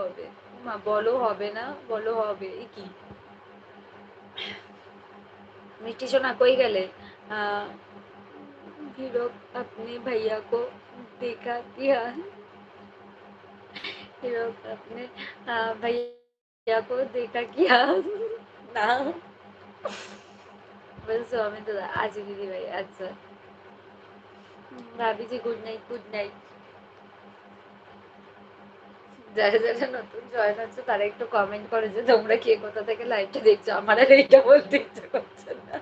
হবে। মা বলো হবে না, বলো হবে। এ কি मिट्टी सोना कोई गले भी लोग अपने भैया को देखा क्या भी लोग अपने भैया को देखा क्या ना বলছো আমি তো আছি দিদি ভাই আচ্ছা ভাবি যে গুড নাইট গুড নাইট যারা যারা নতুন জয়েন হচ্ছে তারা একটু কমেন্ট করে যে তোমরা কে কোথা থেকে লাইভটা দেখছো আমার আর এইটা বলতে ইচ্ছা করছে না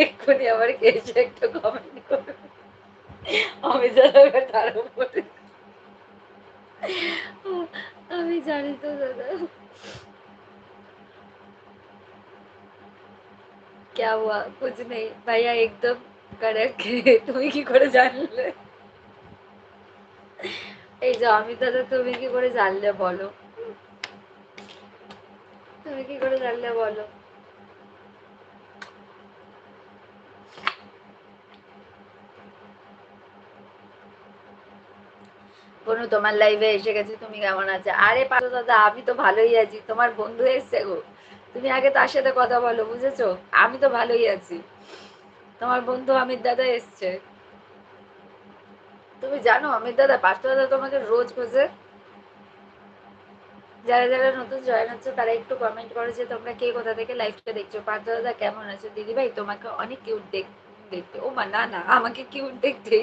এক্ষুনি আবার কে এসে একটু কমেন্ট করবে আমি যারা তার উপরে আমি জানি তো দাদা क्या हुआ कुछ नहीं भैया एकदम कड़क है তুমি কি করে জানলে এই যে আমি দাদা তুমি কি করে জানলে বলো তুমি কি করে জানলে বলো বনু তোমার লাইভে এসে গেছি তুমি কেমন আছো আরে পারো দাদা আমি তো ভালোই আছি তোমার বন্ধু এসছে গো তুমি আগে তার সাথে কথা বলো বুঝেছো আমি তো ভালোই আছি তোমার বন্ধু অমিত দাদা এসছে তুমি জানো অমিত দাদা পার্থ দাদা তোমাকে রোজ খোঁজে যারা যারা নতুন জয়েন হচ্ছে তারা একটু কমেন্ট করো যে তোমরা কে কোথা থেকে লাইভটা দেখছো পার্থ দাদা কেমন আছো দিদি ভাই তোমাকে অনেক কিউট দেখতে ও মা না না আমাকে কিউট দেখতে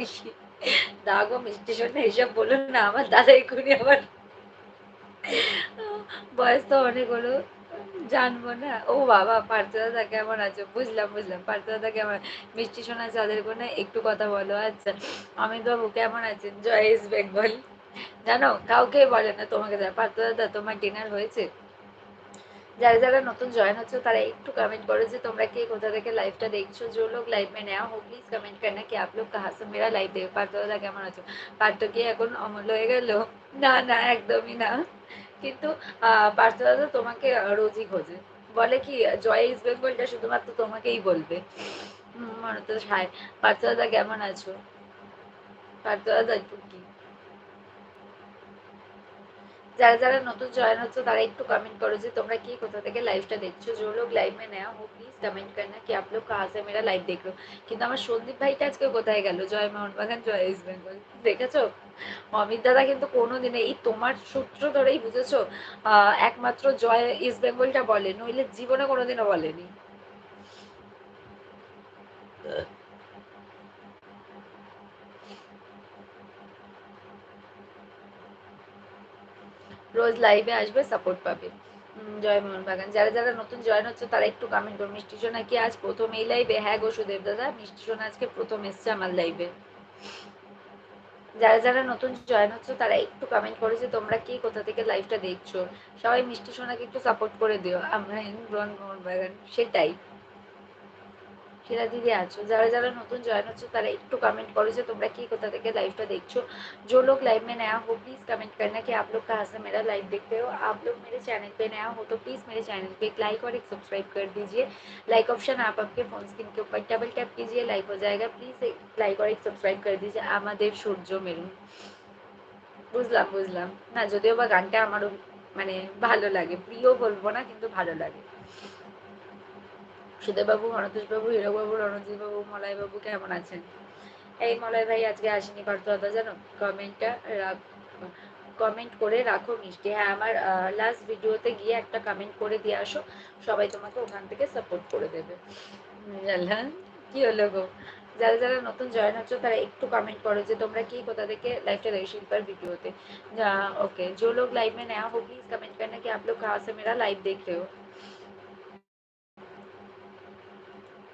দাগো মিষ্টি শোনে এসব বলুন না আমার দাদা এক্ষুনি আমার বয়স তো অনেক হলো জানবো না ও বাবা পার্থ দাদা কেমন আছো বুঝলাম বুঝলাম পার্থ দাদা কেমন মিষ্টি সোনা চাঁদের কোনে একটু কথা বলো আচ্ছা অমিত বাবু কেমন আছেন জয় ইস্ট বেঙ্গল জানো কাউকে বলে না তোমাকে পার্থ দাদা তোমার ডিনার হয়েছে যারা যারা নতুন জয়েন হচ্ছে তারা একটু कमेंट करो যে তোমরা কে কোথা থেকে লাইভটা দেখছো जो लोग लाइव में नया हो प्लीज कमेंट करना कि आप लोग कहाँ से मेरा लाइव देख পার্থ দাদা কেমন আছো পার্থ কি এখন অমূল্য হয়ে গেল না না একদমই না কিন্তু পার্থ দাদা তোমাকে রোজই খোঁজে বলে কি জয় ইস্ট বেঙ্গলটা শুধুমাত্র তোমাকেই বলবে মনে তো হায় পার্থ দাদা কেমন আছো পার্থ দাদা টুকি যারা যারা নতুন জয়েন হচ্ছে তারা একটু कमेंट करो যে তোমরা কি কোথা থেকে লাইভটা দেখছো जो लोग लाइव में नया हो प्लीज कमेंट करना कि आप लोग कहाँ से मेरा लाइव देख रहे हो কিন্তু আমার সন্দীপ ভাইটা আজকে কোথায় গেল জয় মোহনবাগান জয় ইস্ট বেঙ্গল দেখেছো অমিত দাদা কিন্তু কোনোদিনে এই তোমার সূত্র ধরেই বুঝেছো একমাত্র জয় ইস্ট বেঙ্গলটা বলে নইলে জীবনে কোনোদিনও বলেনি রোজ লাইভে আসবে সাপোর্ট পাবে জয় মোহনবাগান যারা যারা নতুন জয়েন হচ্ছে তারা একটু কমেন্ট করো মিষ্টি সোনা কি আজ প্রথম এই লাইভে হ্যাঁ গো সুদেব দাদা মিষ্টি সোনা আজকে প্রথম এসছে আমার লাইভে যারা যারা নতুন জয়েন হচ্ছে তারা একটু কমেন্ট করো যে তোমরা কি কোথা থেকে লাইভটা দেখছো সবাই মিষ্টি সোনাকে একটু সাপোর্ট করে দিও আমরা ইন্দ্রন মোহনবাগান সেটাই সেরা দিদি আছো যারা যারা নতুন জয়েন হচ্ছে তারা একটু कमेंट करो যে তোমরা কি কোথা থেকে लाइवটা देखছো जो लोग लाइव में नया हो प्लीज कमेंट करना कि आप लोग कहाँ से मेरा लाइव देखते हो आप लोग मेरे चैनल पे नया हो तो प्लीज मेरे चैनल पे एक लाइक और एक सब्सक्राइब कर दीजिए लाइक ऑप्शन आप आपके फोन स्क्रीन के ऊपर डबल टैप कीजिए लाइक हो जाएगा प्लीज एक लाइक और एक सब्सक्राइब कर दीजिए আমাদের সূর্য মেরুন বুঝলাম বুঝলাম না যদিও বা গানটা আমারও মানে ভালো লাগে প্রিয় বলবো না কিন্তু ভালো লাগে সুদেববাবু হরতোষবাবু হীরকবাবু রণজিৎবাবু মলয়বাবু কেমন আছেন এই মলয় ভাই আজকে আসেনি পার্থ দাদা জানো কমেন্টটা কমেন্ট করে রাখো মিষ্টি হ্যাঁ আমার লাস্ট ভিডিওতে গিয়ে একটা কমেন্ট করে দিয়ে আসো সবাই তোমাকে ওখান থেকে সাপোর্ট করে দেবে জানলাম কি হলো গো যারা যারা নতুন জয়েন হচ্ছে তারা একটু कमेंट करो যে তোমরা কি কোথা থেকে লাইভটা দেখছো শিল্পার ভিডিওতে ओके जो लोग लाइव में नया हो प्लीज कमेंट करना कि आप लोग कहाँ से मेरा लाइव देख रहे हो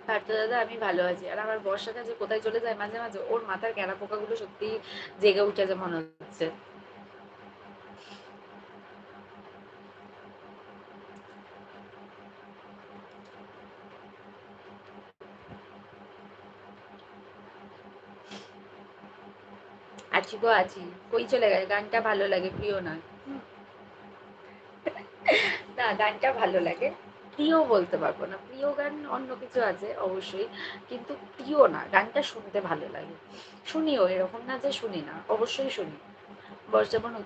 পার্থ দাদা আমি ভালো আছি আর আমার বর্ষাটা যে কোথায় চলে যায় মাঝে মাঝে ওর মাথার ক্যারা পোকাগুলো সত্যি জেগে উঠেছে মনে হচ্ছে আছি গো আছি কই চলে গেছে গানটা ভালো লাগে প্রিয় না না গানটা ভালো লাগে প্রিয় বলতে পারবো না প্রিয় গান অন্য কিছু আছে অবশ্যই কিন্তু প্রিয় না গানটা শুনতে ভালো লাগে শুনিও এরকম না যে শুনি না অবশ্যই শুনি বর্ষা বনু